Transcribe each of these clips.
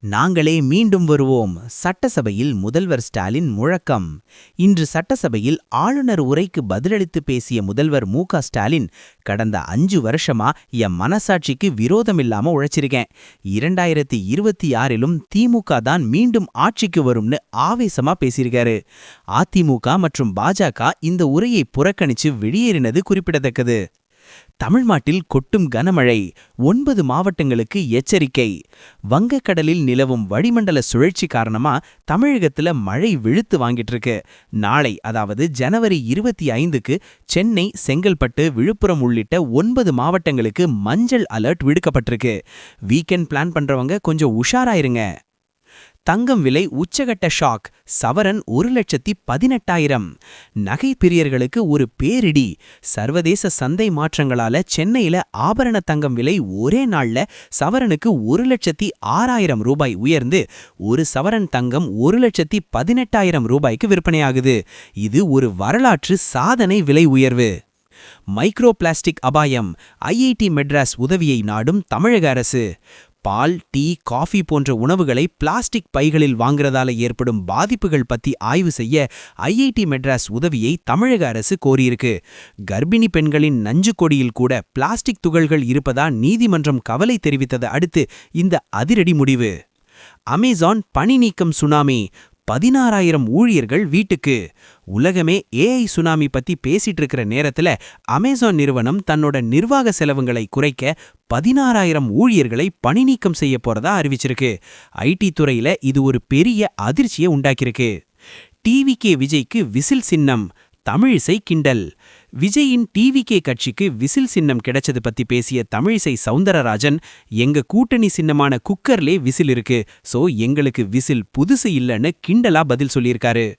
நாங்களே மீண்டும் வருவோம். சட்டசபையில் முதல்வர் ஸ்டாலின் முழக்கம். இன்று சட்டசபையில் ஆளுநர் உரைக்கு பதிலளித்து பேசிய முதல்வர் மு.க. ஸ்டாலின், கடந்த 5 வருஷமா என் மனசாட்சிக்கு விரோதமில்லாம உழைச்சிருக்கேன். 2026லும் திமுக தான் மீண்டும் ஆட்சிக்கு வரும்னு ஆவேசமா பேசியிருக்காரு. அதிமுக மற்றும் பாஜக இந்த உரையை புறக்கணிச்சு வெளியேறினது குறிப்பிடத்தக்கது. தமிழ்நாட்டில் கொட்டும் கனமழை, 9 மாவட்டங்களுக்கு எச்சரிக்கை. வங்கக்கடலில் நிலவும் வளிமண்டல சுழற்சி காரணமா தமிழகத்துல மழை வெளுத்து வாங்கிட்டு இருக்கு. நாளை, அதாவது ஜனவரி 25க்கு சென்னை, செங்கல்பட்டு, விழுப்புரம் உள்ளிட்ட 9 மாவட்டங்களுக்கு மஞ்சள் அலர்ட் விடுக்கப்பட்டிருக்கு. வீக்கெண்ட் பிளான் பண்றவங்க கொஞ்சம் உஷாராயிருங்க. தங்கம் விலை உச்சகட்ட ஷாக். சவரன் 1,18,000. நகை பிரியர்களுக்கு ஒரு பேரிடி. சர்வதேச சந்தை மாற்றங்களால சென்னையில ஆபரண தங்கம் விலை ஒரே நாள்ல சவரனுக்கு 1,06,000 ரூபாய் உயர்ந்து ஒரு சவரன் தங்கம் 1,18,000 ரூபாய்க்கு விற்பனையாகுது. இது ஒரு வரலாற்று சாதனை விலை உயர்வு. மைக்ரோ பிளாஸ்டிக் அபாயம். ஐஐடி மெட்ராஸ் உதவியை நாடும் தமிழக அரசு. பால், டீ, காஃபி போன்ற உணவுகளை பிளாஸ்டிக் பைகளில் வாங்குறதால ஏற்படும் பாதிப்புகள் பத்தி ஆய்வு செய்ய ஐஐடி மெட்ராஸ் உதவியை தமிழக அரசு கோரியிருக்கு. கர்ப்பிணி பெண்களின் நஞ்சு கொடியில் கூட பிளாஸ்டிக் துகள்கள் இருப்பதா நீதிமன்றம் கவலை தெரிவித்ததை அடுத்து இந்த அதிரடி முடிவு. அமேசான் பணி நீக்கம் சுனாமி. 16,000 ஊழியர்கள் வீட்டுக்கு. உலகமே ஏஐ சுனாமி பத்தி பேசிட்டு இருக்கிற நேரத்துல அமேசான் நிறுவனம் தன்னோட நிர்வாக செலவுகளை குறைக்க 16,000 ஊழியர்களை பணி நீக்கம் செய்ய போறதா அறிவிச்சிருக்கு. ஐடி துறையில இது ஒரு பெரிய அதிர்ச்சியை உண்டாக்கியிருக்கு. டிவிகே விஜய்க்கு விசில் சின்னம். தமிழிசை கிண்டல். விஜயின் டிவிகே கட்சிக்கு விசில் சின்னம் கிடைச்சது பத்தி பேசிய தமிழிசை சவுந்தரராஜன், எங்க கூட்டணி சின்னமான குக்கர்லே விசில் இருக்கு, சோ எங்களுக்கு விசில் புதுசு இல்லைன்னு கிண்டலா பதில் சொல்லியிருக்காரு.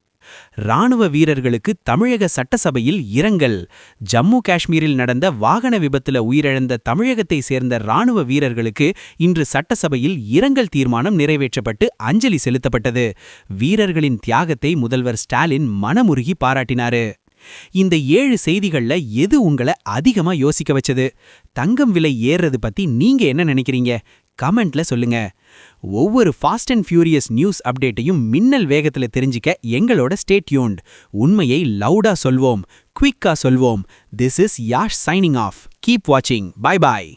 ராணுவ வீரர்களுக்கு தமிழக சட்டசபையில் இரங்கல். ஜம்மு காஷ்மீரில் நடந்த வாகன விபத்துல உயிரிழந்த தமிழகத்தை சேர்ந்த ராணுவ வீரர்களுக்கு இன்று சட்டசபையில் இரங்கல் தீர்மானம் நிறைவேற்றப்பட்டு அஞ்சலி செலுத்தப்பட்டது. வீரர்களின் தியாகத்தை முதல்வர் ஸ்டாலின் மனமுருகி பாராட்டினாரு. இந்த 7 செய்திகள்ல எது உங்களை அதிகமா யோசிக்க வச்சது? தங்கம் விலை ஏறுறது பத்தி நீங்க என்ன நினைக்கிறீங்க? கமெண்ட்ல சொல்லுங்க. ஒவ்வொரு ஃபாஸ்ட் அண்ட் ஃபியூரியஸ் நியூஸ் அப்டேட்டையும் மின்னல் வேகத்துல தெரிஞ்சுக்க எங்களோட ஸ்டே டியூன்ட். உண்மையை லவுடா சொல்வோம், குயிக்கா சொல்வோம். This is Yash signing off. Keep வாட்சிங். பை பாய்.